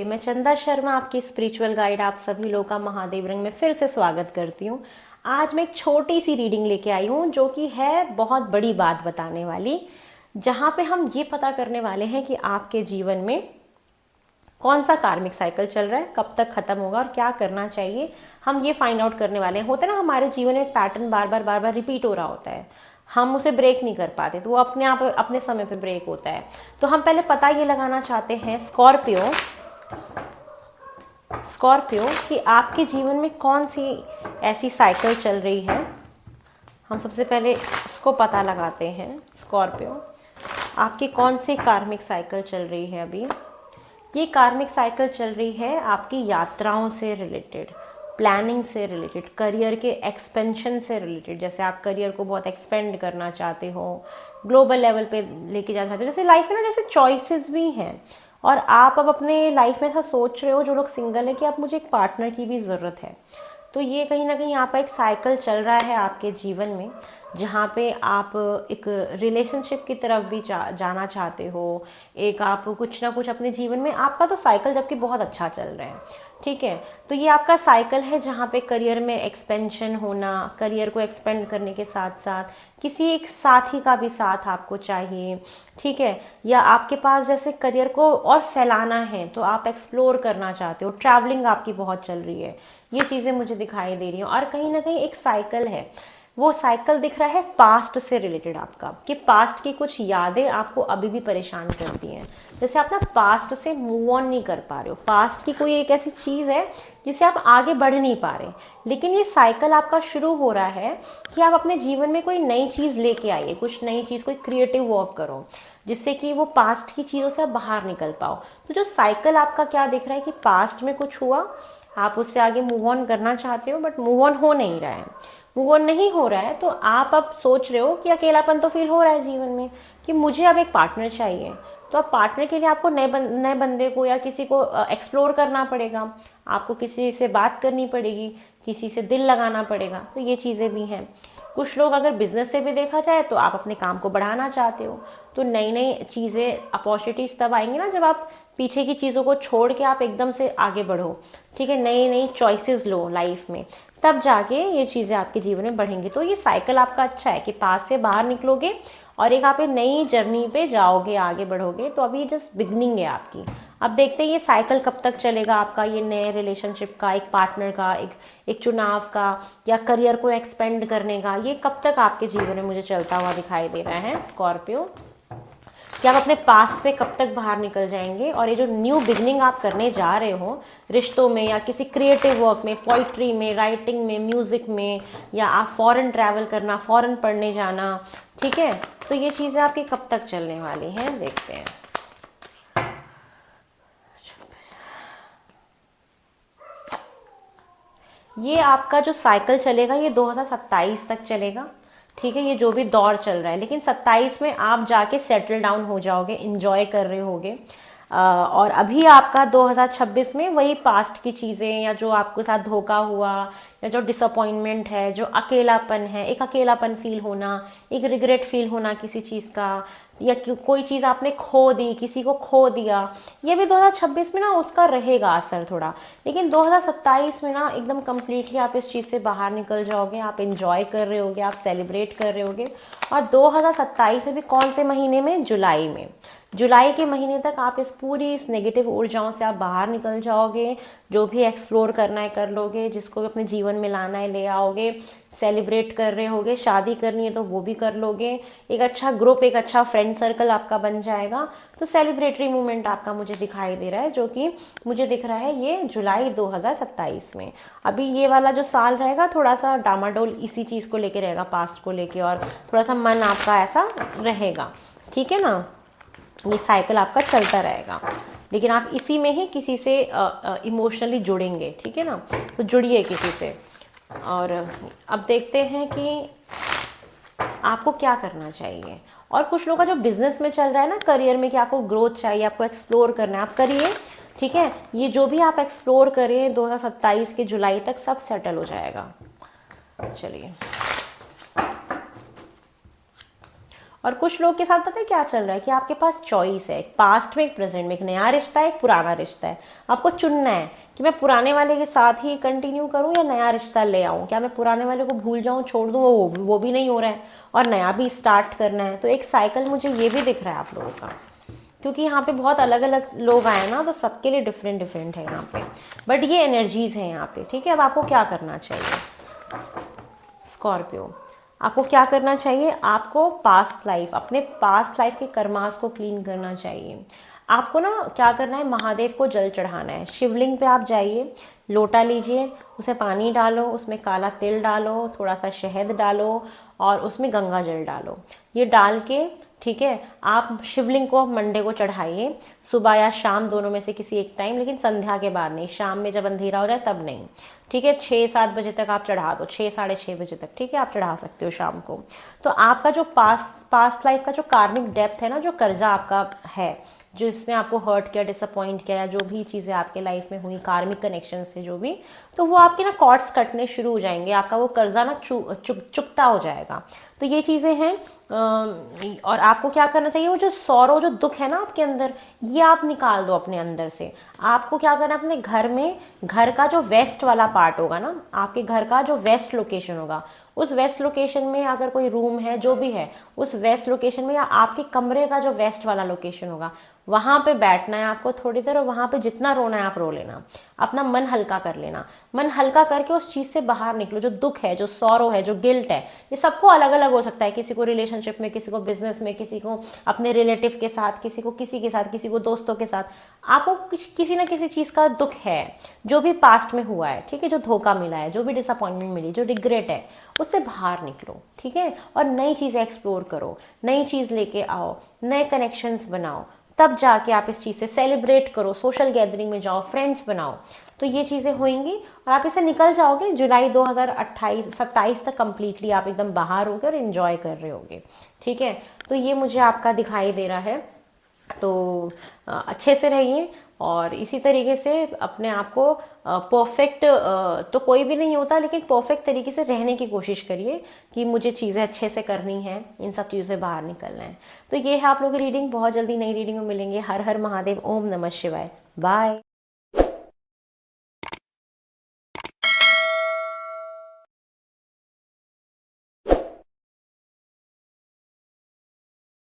मैं चंदा शर्मा, आपकी स्पिरिचुअल गाइड, आप सभी लोगों का महादेव रंग में फिर से स्वागत करती हूँ। आज मैं एक छोटी सी रीडिंग लेके आई हूँ जो कि है बहुत बड़ी बात बताने वाली, जहाँ पे हम ये पता करने वाले हैं कि आपके जीवन में कौन सा कार्मिक साइकिल चल रहा है, कब तक खत्म होगा और क्या करना चाहिए। हम ये फाइंड आउट करने वाले हैं। होता है ना, हमारे जीवन में एक पैटर्न बार बार रिपीट हो रहा होता है, हम उसे ब्रेक नहीं कर पाते, तो वो अपने आप अपने समय पे ब्रेक होता है। तो हम पहले पता ये लगाना चाहते हैं स्कॉर्पियो स्कॉर्पियो कि आपके जीवन में कौन सी ऐसी साइकिल चल रही है। हम सबसे पहले उसको पता लगाते हैं। स्कॉर्पियो, आपकी कौन सी कार्मिक साइकिल चल रही है अभी। ये कार्मिक साइकिल चल रही है आपकी यात्राओं से रिलेटेड, प्लानिंग से रिलेटेड, करियर के एक्सपेंशन से रिलेटेड। जैसे आप करियर को बहुत एक्सपेंड करना चाहते हो, ग्लोबल लेवल पे लेके जाना चाहते हो। जैसे लाइफ में ना, जैसे चॉइसेस भी हैं और आप अब अपने लाइफ में ऐसा सोच रहे हो, जो लोग सिंगल है, कि आप मुझे एक पार्टनर की भी ज़रूरत है। तो ये कहीं ना कहीं यहाँ पर एक साइकिल चल रहा है आपके जीवन में, जहाँ पे आप एक रिलेशनशिप की तरफ भी जाना चाहते हो। एक आप कुछ ना कुछ अपने जीवन में, आपका तो साइकिल जबकि बहुत अच्छा चल रहा है, ठीक है। तो ये आपका साइकिल है जहाँ पे करियर में एक्सपेंशन होना, करियर को एक्सपेंड करने के साथ साथ किसी एक साथी का भी साथ आपको चाहिए, ठीक है। या आपके पास जैसे करियर को और फैलाना है, तो आप एक्सप्लोर करना चाहते हो, ट्रैवलिंग आपकी बहुत चल रही है। ये चीज़ें मुझे दिखाई दे रही हैं। और कहीं ना कहीं एक साइकिल है, वो साइकिल दिख रहा है पास्ट से रिलेटेड आपका, कि पास्ट की कुछ यादें आपको अभी भी परेशान करती हैं। जैसे आप ना पास्ट से मूव ऑन नहीं कर पा रहे हो, पास्ट की कोई एक ऐसी चीज़ है जिससे आप आगे बढ़ नहीं पा रहे। लेकिन ये साइकिल आपका शुरू हो रहा है कि आप अपने जीवन में कोई नई चीज़ लेके आइए, कुछ नई चीज़, कोई क्रिएटिव वर्क करो, जिससे कि वो पास्ट की चीज़ों से आप बाहर निकल पाओ। तो जो साइकिल आपका क्या दिख रहा है कि पास्ट में कुछ हुआ, आप उससे आगे मूव ऑन करना चाहते हो, बट मूव ऑन हो नहीं रहा है। मूव ऑन नहीं हो रहा है तो आप अब सोच रहे हो कि अकेलापन तो फील हो रहा है जीवन में, कि मुझे अब एक पार्टनर चाहिए। तो अब पार्टनर के लिए आपको नए बंदे को या किसी को एक्सप्लोर करना पड़ेगा, आपको किसी से बात करनी पड़ेगी, किसी से दिल लगाना पड़ेगा। तो ये चीज़ें भी हैं। कुछ लोग, अगर बिजनेस से भी देखा जाए, तो आप अपने काम को बढ़ाना चाहते हो, तो नई नई चीज़ें, अपॉर्चुनिटीज़ तब आएंगी ना जब आप पीछे की चीज़ों को छोड़ के आप एकदम से आगे बढ़ो, ठीक है, नई नई चॉइसेस लो लाइफ में, तब जाके ये चीज़ें आपके जीवन में बढ़ेंगी। तो ये साइकिल आपका अच्छा है कि पास से बाहर निकलोगे और एक आप नई जर्नी पे जाओगे, आगे बढ़ोगे। तो अभी जस्ट बिगनिंग है आपकी। अब देखते हैं ये साइकिल कब तक चलेगा आपका, ये नए रिलेशनशिप का, एक पार्टनर का, एक चुनाव का, या करियर को एक्सपेंड करने का, ये कब तक आपके जीवन में मुझे चलता हुआ दिखाई दे रहा है स्कॉर्पियो। कि आप अपने पास्ट से कब तक बाहर निकल जाएंगे, और ये जो न्यू बिगनिंग आप करने जा रहे हो रिश्तों में, या किसी क्रिएटिव वर्क में, पोइट्री में, राइटिंग में, म्यूजिक में, या आप फॉरेन ट्रैवल करना, फॉरेन पढ़ने जाना, ठीक है। तो ये चीज़ें आपकी कब तक चलने वाली हैं, देखते हैं। ये आपका जो साइकिल चलेगा ये 2027 तक चलेगा, ठीक है। ये जो भी दौर चल रहा है, लेकिन 27 में आप जाके सेटल डाउन हो जाओगे, इंजॉय कर रहे होगे। और अभी आपका 2026 में वही पास्ट की चीज़ें, या जो आपके साथ धोखा हुआ, या जो डिसअपॉइंटमेंट है, जो अकेलापन है, एक अकेलापन फील होना, एक रिग्रेट फील होना किसी चीज़ का, या कोई चीज़ आपने खो दी, किसी को खो दिया, ये भी 2026 में ना उसका रहेगा असर थोड़ा। लेकिन 2027 में ना एकदम कम्प्लीटली आप इस चीज़ से बाहर निकल जाओगे, आप इंजॉय कर रहे होगे, आप सेलिब्रेट कर रहे होगे। और 2027 में भी कौन से महीने में, जुलाई में, जुलाई के महीने तक आप इस नेगेटिव ऊर्जाओं से आप बाहर निकल जाओगे। जो भी एक्सप्लोर करना है कर लोगे, जिसको भी अपने जीवन में लाना है ले आओगे, सेलिब्रेट कर रहे होगे, शादी करनी है तो वो भी कर लोगे, एक अच्छा ग्रुप, एक अच्छा फ्रेंड सर्कल आपका बन जाएगा। तो सेलिब्रेटरी मूवमेंट आपका मुझे दिखाई दे रहा है, जो कि मुझे दिख रहा है ये जुलाई 2027 में। अभी ये वाला जो साल रहेगा थोड़ा सा डामाडोल इसी चीज़ को लेके रहेगा, पास्ट को लेके, और थोड़ा सा मन आपका ऐसा रहेगा, ठीक है ना। ये साइकिल आपका चलता रहेगा, लेकिन आप इसी में ही किसी से इमोशनली जुड़ेंगे, ठीक है ना। तो जुड़िए किसी से। और अब देखते हैं कि आपको क्या करना चाहिए। और कुछ लोगों का जो बिजनेस में चल रहा है ना, करियर में, कि आपको ग्रोथ चाहिए, आपको एक्सप्लोर करना है, आप करिए, ठीक है। ये जो भी आप एक्सप्लोर करें 2027 के जुलाई तक सब सेटल हो जाएगा। चलिए, और कुछ लोग के साथ पता है क्या चल रहा है कि आपके पास चॉइस है, एक पास्ट में, एक प्रेजेंट में, एक नया रिश्ता है, एक पुराना रिश्ता है। आपको चुनना है कि मैं पुराने वाले के साथ ही कंटिन्यू करूं या नया रिश्ता ले आऊं, क्या मैं पुराने वाले को भूल जाऊं, छोड़ दूं, वो भी नहीं हो रहा है और नया भी स्टार्ट करना है। तो एक साइकिल मुझे ये भी दिख रहा है आप लोगों का, क्योंकि यहाँ पे बहुत अलग अलग लोग आए ना, तो सबके लिए डिफरेंट डिफरेंट है यहाँ पे, बट ये एनर्जीज हैं यहाँ पे। ठीक है, अब आपको क्या करना चाहिए स्कॉर्पियो, आपको क्या करना चाहिए, आपको पास्ट लाइफ, अपने पास्ट लाइफ के कर्मास को क्लीन करना चाहिए। आपको ना क्या करना है, महादेव को जल चढ़ाना है। शिवलिंग पे आप जाइए, लोटा लीजिए, उसे पानी डालो, उसमें काला तिल डालो, थोड़ा सा शहद डालो और उसमें गंगा जल डालो। ये डाल के ठीक है, आप शिवलिंग को मंडे को चढ़ाइए, सुबह या शाम दोनों में से किसी एक टाइम, लेकिन संध्या के बाद नहीं, शाम में जब अंधेरा हो जाए तब नहीं। ठीक है, 6-7 बजे तक आप चढ़ा दो, 6-6:30 बजे तक। ठीक है, आप चढ़ा सकते हो शाम को। तो आपका जो पास्ट लाइफ का जो कार्मिक डेप्थ है ना, जो कर्जा आपका है, जो इसने आपको हर्ट किया, डिसअपॉइंट किया, जो भी चीज़ें आपके लाइफ में हुई, कार्मिक कनेक्शन से जो भी, तो वो आपके ना कॉर्ड्स कटने शुरू हो जाएंगे, आपका वो कर्जा ना चुकता हो जाएगा। तो ये चीज़ें हैं। और आपको क्या करना चाहिए, वो जो सौरो, जो दुख है ना आपके अंदर, ये आप निकाल दो अपने अंदर से। आपको क्या करना है, अपने घर में, घर का जो वेस्ट वाला पार्ट होगा ना, आपके घर का जो वेस्ट लोकेशन होगा, उस वेस्ट लोकेशन में अगर कोई रूम है, जो भी है, उस वेस्ट लोकेशन में, या आपके कमरे का जो वेस्ट वाला लोकेशन होगा, वहां पे बैठना है आपको थोड़ी देर, और वहां पे जितना रोना है आप रो लेना, अपना मन हल्का कर लेना। मन हल्का करके उस चीज से बाहर निकलो। जो दुख है, जो सौरो है, जो गिल्ट है, ये सबको अलग अलग हो सकता है, किसी को रिलेशनशिप में, किसी को बिजनेस में, किसी को अपने रिलेटिव के साथ, किसी को किसी के साथ, किसी को दोस्तों के साथ। आपको किसी ना किसी चीज का दुख है, जो भी पास्ट में हुआ है, ठीक है, जो धोखा मिला है, जो भी डिसअपॉइंटमेंट मिली, जो रिग्रेट है, उससे बाहर निकलो। ठीक है, और नई चीजें एक्सप्लोर करो, नई चीज लेके आओ, नए कनेक्शंस बनाओ, तब जाके आप इस चीज़ से सेलिब्रेट करो, सोशल गैदरिंग में जाओ, फ्रेंड्स बनाओ। तो ये चीज़ें होंगी और आप इसे निकल जाओगे। जुलाई 2027 तक कंप्लीटली आप एकदम बाहर होगे और एंजॉय कर रहे होगे। ठीक है, तो ये मुझे आपका दिखाई दे रहा है। तो अच्छे से रहिए और इसी तरीके से अपने आप को परफेक्ट तो कोई भी नहीं होता, लेकिन परफेक्ट तरीके से रहने की कोशिश करिए कि मुझे चीज़ें अच्छे से करनी है, इन सब चीज़ों से बाहर निकलना है। तो ये है आप लोगों की रीडिंग। बहुत जल्दी नई रीडिंग में मिलेंगे। हर हर महादेव, ओम नमः शिवाय, बाय।